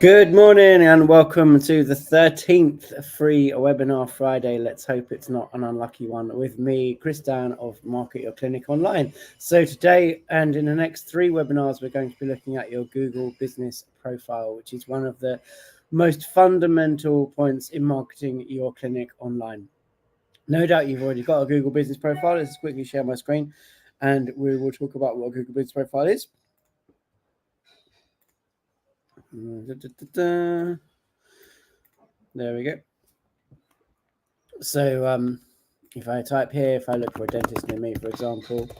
Good morning and welcome to the 13th free webinar Friday. Let's hope it's not an unlucky one with me, Chris Dan of Market Your Clinic Online. So today and in the next 3 webinars, we're going to be looking at your Google business profile, which is one of the most fundamental points in marketing your clinic online. No doubt you've already got a Google business profile. Let's quickly share my screen and we will talk about what a Google business profile is. There we go. So if I type here, if I look for a dentist near me, for example,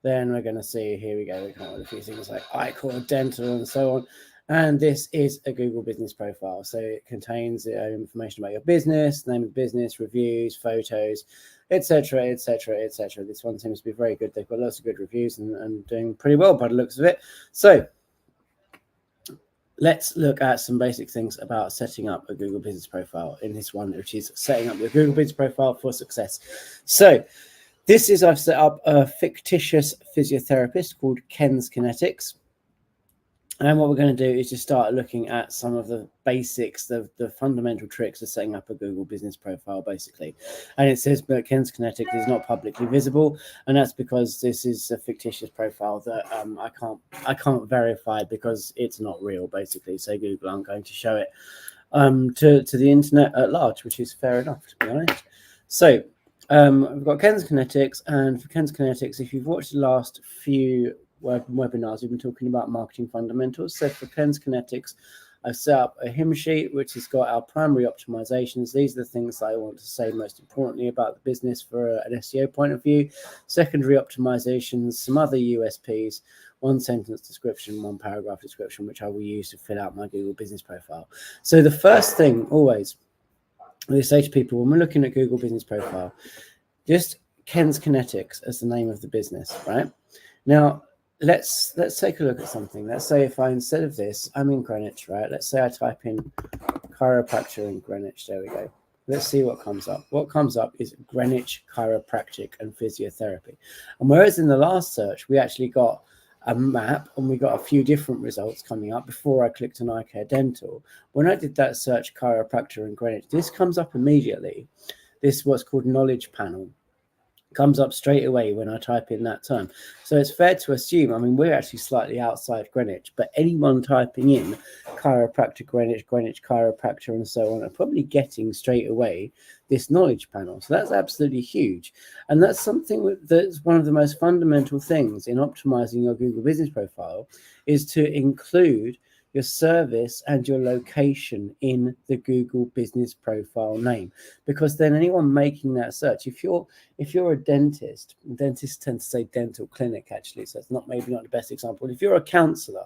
then we're going to see, here we go, we come up with a few things like iCore Dental and so on. And this is a Google business profile. So it contains information about your business, name of the business, reviews, photos, etc., etc., etc. This one seems to be very good. They've got lots of good reviews and doing pretty well by the looks of it. So let's look at some basic things about setting up a Google business profile in this one, which is setting up your Google business profile for success. So this is, I've set up a fictitious physiotherapist called Ken's Kinetics. And what we're going to do is just start looking at some of the basics, the fundamental tricks of setting up a Google business profile, basically. And it says, but Ken's Kinetics is not publicly visible, and that's because this is a fictitious profile that I can't verify because it's not real, basically. So Google aren't going to show it to the internet at large, which is fair enough, to be honest. So we've got Ken's Kinetics, and for Ken's Kinetics, if you've watched the last few webinars, we've been talking about marketing fundamentals. So for Ken's Kinetics, I've set up a hymn sheet which has got our primary optimizations. These are the things that I want to say most importantly about the business for an SEO point of view. Secondary optimizations, some other USPs, 1 sentence description, 1 paragraph description, which I will use to fill out my Google business profile. So the first thing always we say to people when we're looking at Google business profile, just Ken's Kinetics as the name of the business, right? Now, let's take a look at something. Let's say if I, instead of this, I'm in Greenwich, right? Let's say I type in chiropractor in Greenwich. There we go. Let's see what comes up. What comes up is Greenwich Chiropractic and Physiotherapy. And whereas in the last search, we actually got a map and we got a few different results coming up before I clicked on iCare Dental. When I did that search chiropractor in Greenwich, this comes up immediately. This is what's called knowledge panel. Comes up straight away when I type in that term. So it's fair to assume, I mean, we're actually slightly outside Greenwich, but anyone typing in chiropractor Greenwich, Greenwich chiropractor and so on are probably getting straight away this knowledge panel. So that's absolutely huge. And that's something that's one of the most fundamental things in optimizing your Google business profile is to include your service and your location in the Google business profile name, because then anyone making that search, if you're a dentist, dentists tend to say dental clinic actually, so it's maybe not the best example. If you're a counselor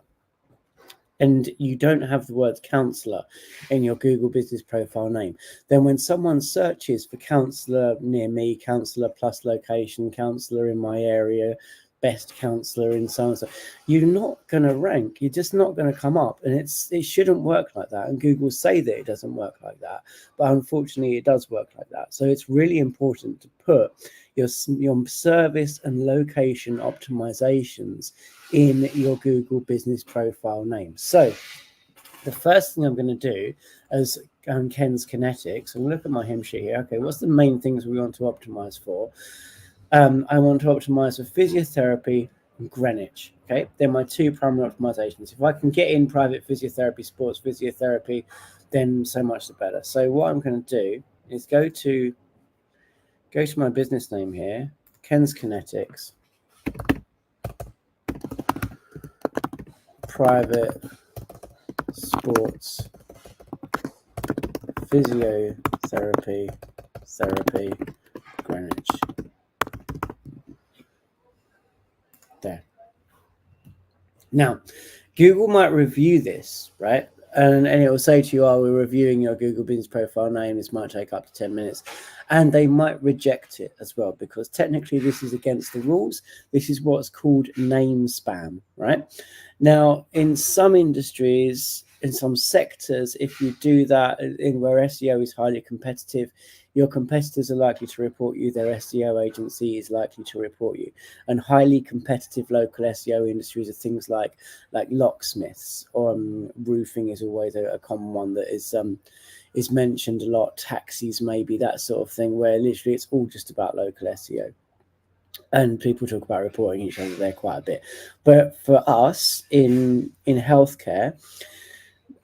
and you don't have the word counselor in your Google business profile name, then when someone searches for counselor near me, counselor plus location, counselor in my area, best counselor in so and so, you're not going to rank. You're just not going to come up, and it shouldn't work like that. And Google say that it doesn't work like that, but unfortunately it does work like that. So it's really important to put your service and location optimizations in your Google business profile name. So the first thing I'm going to do as Ken's Kinetics, and look at my hymn sheet here. Okay, what's the main things we want to optimize for? I want to optimize for physiotherapy and Greenwich. Okay, they're my 2 primary optimizations. If I can get in private physiotherapy, sports physiotherapy, then so much the better. So what I'm going to do is go to my business name here, Ken's Kinetics, private sports physiotherapy, Greenwich. There. Now, Google might review this, right? And it will say to you, oh, we're reviewing your Google business profile name. This might take up to 10 minutes. And they might reject it as well, because technically this is against the rules. This is what's called name spam, right? Now, in some industries, in some sectors, if you do that, in where SEO is highly competitive, Your competitors are likely to report you. Their SEO agency is likely to report you. And highly competitive local SEO industries are things like locksmiths, or roofing is always a common one that is mentioned a lot. Taxis, maybe, that sort of thing, where literally it's all just about local SEO. And people talk about reporting each other there quite a bit. But for us in healthcare,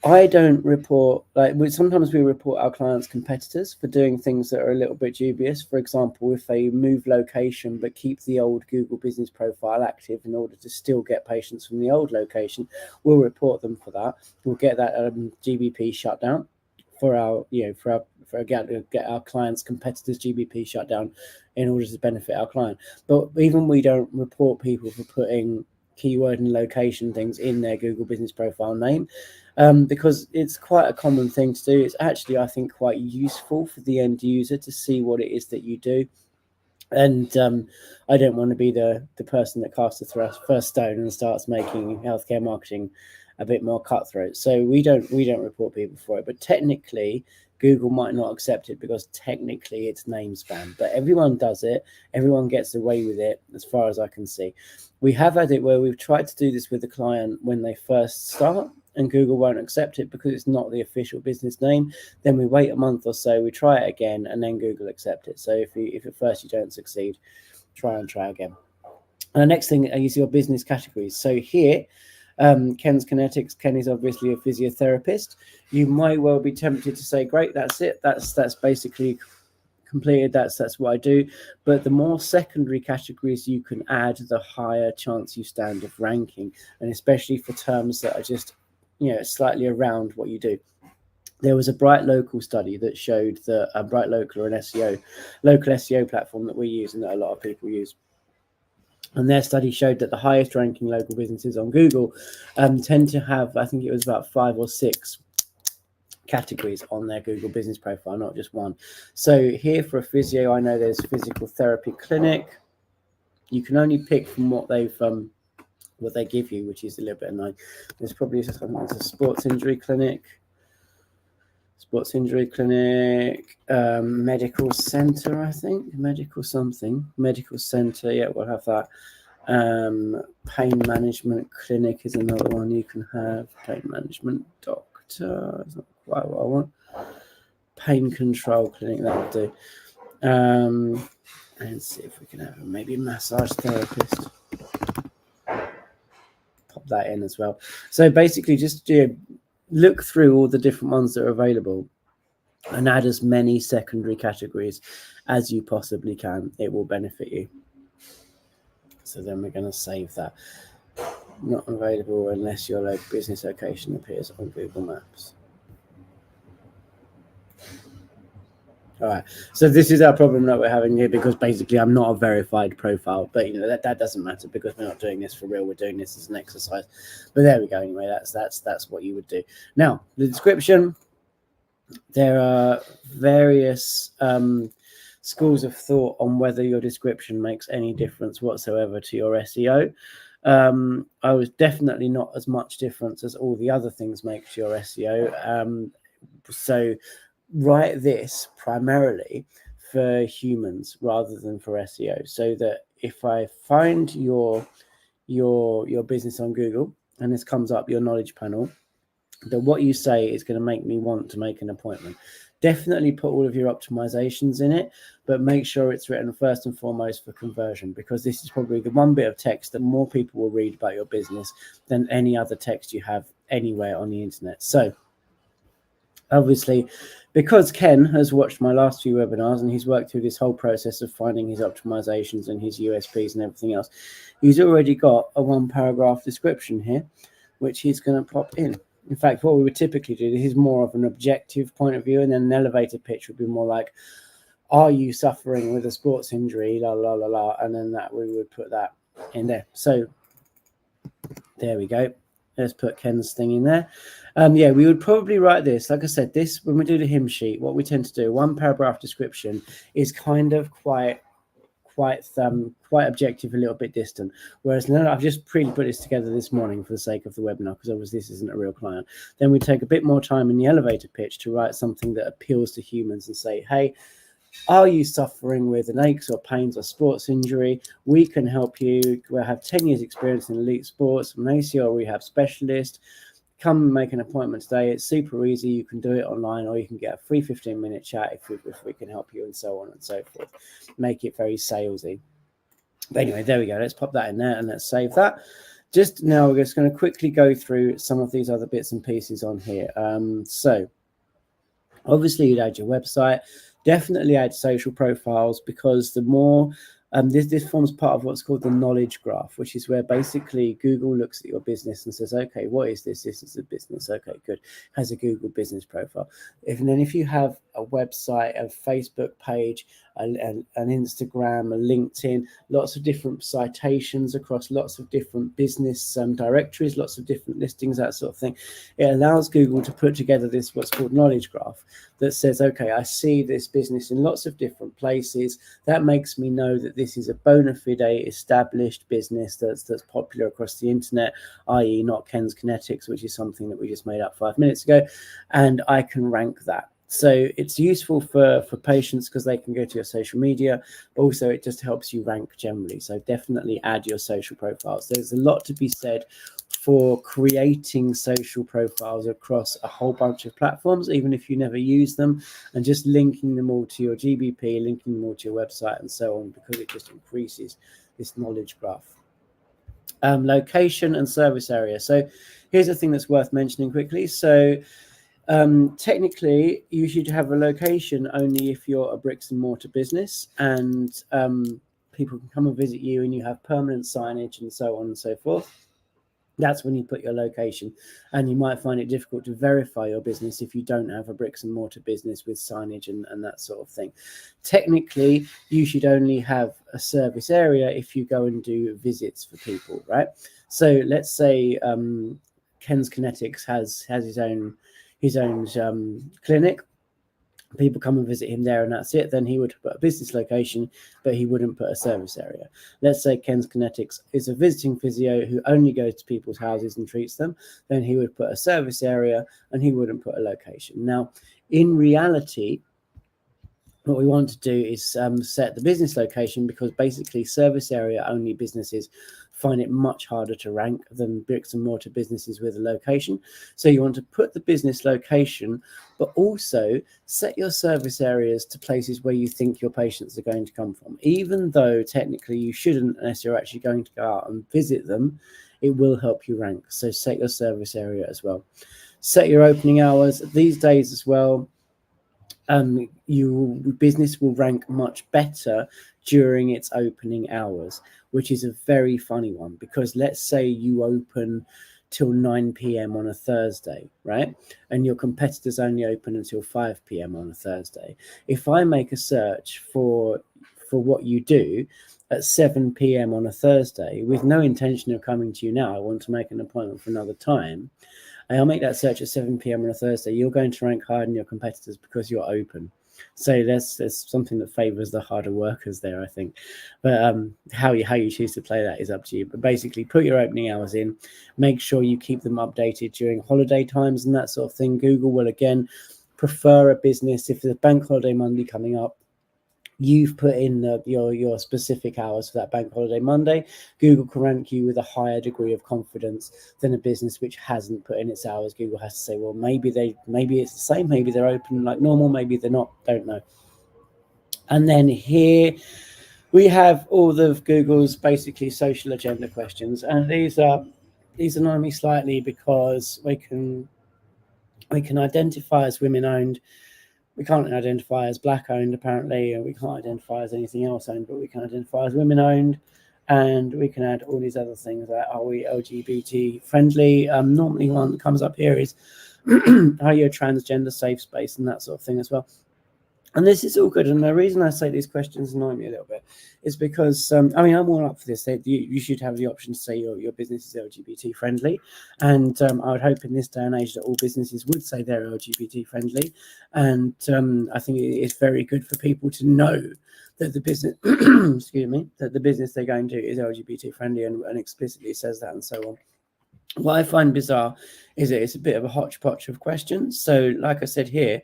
I don't report, sometimes we report our clients' competitors for doing things that are a little bit dubious. For example, if they move location but keep the old Google Business Profile active in order to still get patients from the old location, we'll report them for that. We'll get that GBP shut down for our, get our clients' competitors' GBP shut down in order to benefit our client. But even we don't report people for putting keyword and location things in their Google Business Profile name, because it's quite a common thing to do. It's actually, I think, quite useful for the end user to see what it is that you do. And I don't want to be the person that casts the first stone and starts making healthcare marketing a bit more cutthroat. So we don't report people for it. But technically, Google might not accept it because technically it's name spam. But everyone does it. Everyone gets away with it, as far as I can see. We have had it where we've tried to do this with the client when they first start, and Google won't accept it because it's not the official business name. Then we wait a month or so, we try it again, and then Google accept it. So if at first you don't succeed, try again. And the next thing is your business categories. So here, Ken's Kinetics. Ken is obviously a physiotherapist. You might well be tempted to say, great, that's it. That's basically completed. That's what I do. But the more secondary categories you can add, the higher chance you stand of ranking, and especially for terms that are just, slightly around what you do. There was a Bright Local study that showed that Bright Local, or an local SEO platform that we use and that a lot of people use. And their study showed that the highest ranking local businesses on Google tend to have, I think it was about 5 or 6 categories on their Google Business Profile, not just one. So here for a physio, I know there's physical therapy clinic. You can only pick from what they give you, which is a little bit annoying. There's probably a sports injury clinic, medical center, I think, medical center. Yeah, we'll have that. Pain management clinic is another one you can have. Pain management doctor is not quite what I want. Pain control clinic, that'll do. And see if we can have maybe massage therapist. Pop that in as well. So basically, just look through all the different ones that are available and add as many secondary categories as you possibly can. It will benefit you. So then we're going to save that. Not available unless your local business location appears on Google Maps. All right, so this is our problem that we're having here, because basically I'm not a verified profile, but that doesn't matter because we're not doing this for real. We're doing this as an exercise. But there we go. Anyway, that's what you would do. Now, the description. There are various schools of thought on whether your description makes any difference whatsoever to your SEO. I was definitely not as much difference as all the other things make to your SEO. So write this primarily for humans rather than for SEO, so that if I find your business on Google and this comes up, your knowledge panel, that what you say is going to make me want to make an appointment. Definitely put all of your optimizations in it, but make sure it's written first and foremost for conversion, because this is probably the one bit of text that more people will read about your business than any other text you have anywhere on the internet. So obviously, because Ken has watched my last few webinars and he's worked through this whole process of finding his optimizations and his USPs and everything else, he's already got a 1-paragraph description here, which he's going to pop in. In fact, what we would typically do, this is more of an objective point of view, and then an elevator pitch would be more like, are you suffering with a sports injury, la, la, la, la, and then that we would put that in there. So there we go. Let's put Ken's thing in there. Yeah, we would probably write this. Like I said, this, when we do the hymn sheet, what we tend to do, 1-paragraph description is kind of quite objective, a little bit distant. Whereas no, I've just put this together this morning for the sake of the webinar, because obviously this isn't a real client. Then we take a bit more time in the elevator pitch to write something that appeals to humans and say, hey, Are you suffering with an aches or pains or sports injury? We can help you. We'll have 10 years experience in elite sports. I'm an ACL rehab specialist. Come and make an appointment today. It's super easy. You can do it online, or you can get a free 15-minute chat if we can help you, and so on and so forth. Make it very salesy. But anyway, there we go. Let's pop that in there and let's save that. Just now, we're just going to quickly go through some of these other bits and pieces on here. So obviously you'd add your website, definitely add social profiles, because the more this forms part of what's called the knowledge graph, which is where basically Google looks at your business and says, okay, what is this? This is a business. Okay, good. Has a Google business profile. And then if you have a website, a Facebook page, an Instagram, a LinkedIn, lots of different citations across lots of different business directories, lots of different listings, that sort of thing, it allows Google to put together this what's called knowledge graph that says, okay, I see this business in lots of different places. That makes me know that this is a bona fide established business that's popular across the internet, i.e. not Ken's Kinetics, which is something that we just made up 5 minutes ago, and I can rank that. So it's useful for patients because they can go to your social media, but also it just helps you rank generally. So definitely add your social profiles. There's a lot to be said for creating social profiles across a whole bunch of platforms, even if you never use them, and just linking them all to your GBP, linking them all to your website and so on, because it just increases this knowledge graph. Location and service area. So here's a thing that's worth mentioning quickly. So technically you should have a location only if you're a bricks and mortar business, and people can come and visit you and you have permanent signage and so on and so forth. That's when you put your location, and you might find it difficult to verify your business if you don't have a bricks and mortar business with signage and that sort of thing. Technically, you should only have a service area if you go and do visits for people, right? So let's say Ken's Kinetics has his own clinic. People come and visit him there and that's it. Then he would put a business location, but he wouldn't put a service area. Let's say Ken's Kinetics is a visiting physio who only goes to people's houses and treats them. Then he would put a service area and he wouldn't put a location. Now, in reality, what we want to do is set the business location, because basically service area only businesses find it much harder to rank than bricks and mortar businesses with a location. So you want to put the business location, but also set your service areas to places where you think your patients are going to come from. Even though technically you shouldn't, unless you're actually going to go out and visit them, it will help you rank. So set your service area as well. Set your opening hours. These days as well, your business will rank much better during its opening hours, which is a very funny one, because let's say you open till 9 p.m. on a Thursday, right? And your competitors only open until 5 p.m. on a Thursday. If I make a search for what you do at 7 p.m. on a Thursday with no intention of coming to you now, I want to make an appointment for another time, I'll make that search at 7 p.m. on a Thursday, you're going to rank higher than your competitors because you're open. So there's something that favors the harder workers there, I think. But how you choose to play that is up to you. But basically, put your opening hours in. Make sure you keep them updated during holiday times and that sort of thing. Google will, again, prefer a business. If there's a bank holiday Monday coming up, you've put in your specific hours for that bank holiday Monday, Google can rank you with a higher degree of confidence than a business which hasn't put in its hours. Google has to say, well, maybe it's the same, maybe they're open like normal, maybe they're not, don't know. And then here we have all of Google's basically social agenda questions, and these annoy me slightly because we can identify as women owned. We can't identify as black owned, apparently, and we can't identify as anything else owned, but we can identify as women owned, and we can add all these other things like, are we LGBT friendly? Normally one that comes up here is are you a transgender safe space and that sort of thing as well. And this is all good. And the reason I say these questions annoy me a little bit is because, I'm all up for this. You should have the option to say your business is LGBT friendly. And I would hope in this day and age that all businesses would say they're LGBT friendly. And I think it's very good for people to know that the business, that the business they're going to is LGBT friendly and explicitly says that and so on. What I find bizarre is that it's a bit of a hodgepodge of questions. So like I said here,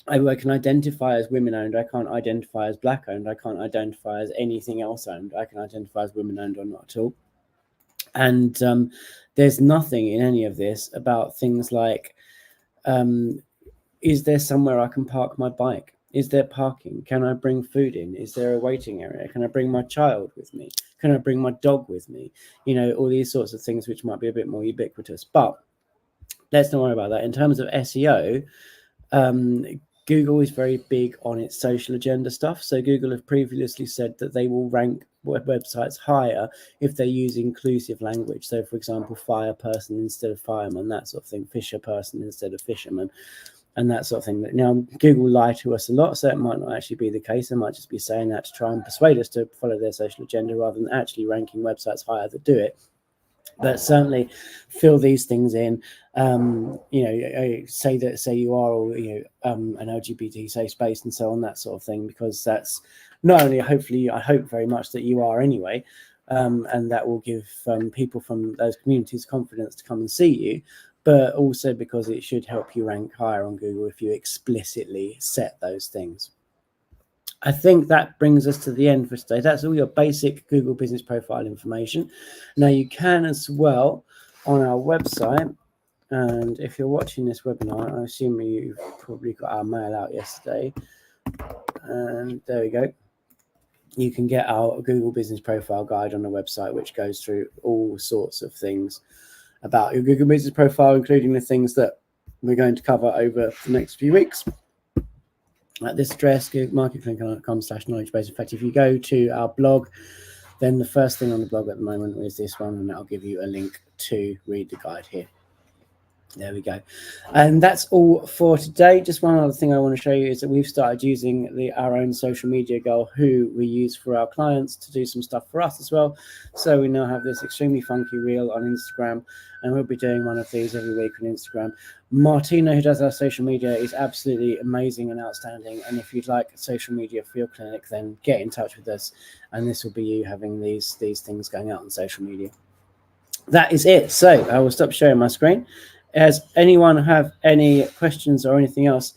I can identify as women owned. I can't identify as black owned. I can't identify as anything else owned. I can identify as women owned or not at all. And there's nothing in any of this about things like, is there somewhere I can park my bike? Is there parking? Can I bring food in? Is there a waiting area? Can I bring my child with me? Can I bring my dog with me? You know, all these sorts of things which might be a bit more ubiquitous. But let's not worry about that. In terms of SEO, Google is very big on its social agenda stuff. So Google have previously said that they will rank websites higher if they use inclusive language. So, for example, fire person instead of fireman, that sort of thing, fisher person instead of fisherman, and that sort of thing. Now, Google lie to us a lot, so it might not actually be the case. They might just be saying that to try and persuade us to follow their social agenda rather than actually ranking websites higher that do it. But certainly fill these things in. Say you are, or an LGBT safe space and so on, that sort of thing, because that's not only hopefully, I hope very much that you are anyway, and that will give people from those communities confidence to come and see you, but also because it should help you rank higher on Google if you explicitly set those things. I think that brings us to the end for today. That's all your basic Google Business Profile information. Now, you can as well on our website, and if you're watching this webinar, I assume you've probably got our mail out yesterday, and there we go. You can get our Google Business Profile guide on the website, which goes through all sorts of things about your Google Business Profile, including the things that we're going to cover over the next few weeks. At this address, marketing.com/knowledge base. In fact, if you go to our blog, then the first thing on the blog at the moment is this one, and that'll give you a link to read the guide here. There we go. And that's all for today. Just one other thing I want to show you is that we've started using our own social media girl, who we use for our clients, to do some stuff for us as well. So we now have this extremely funky reel on Instagram, and we'll be doing one of these every week on Instagram. Martina, who does our social media, is absolutely amazing and outstanding. And if you'd like social media for your clinic, then get in touch with us. And this will be you having these things going out on social media. That is it. So I will stop sharing my screen. Does anyone have any questions or anything else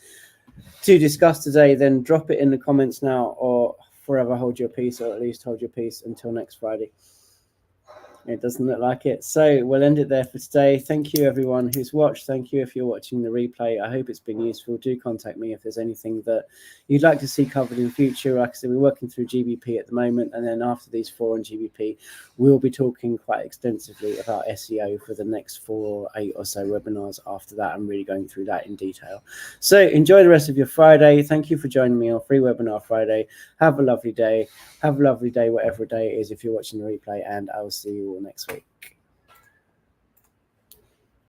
to discuss today, then drop it in the comments now, or forever hold your peace, or at least hold your peace until next Friday. It doesn't look like it. So we'll end it there for today. Thank you, everyone who's watched. Thank you if you're watching the replay. I hope it's been useful. Do contact me if there's anything that you'd like to see covered in future. Like I said, we're working through GBP at the moment, and then after these 4 on GBP, we'll be talking quite extensively about SEO for the next 4 or 8 or so webinars after that, and really going through that in detail. So enjoy the rest of your Friday. Thank you for joining me on Free Webinar Friday. Have a lovely day. Have a lovely day, whatever day it is, if you're watching the replay, and I will see you all next week.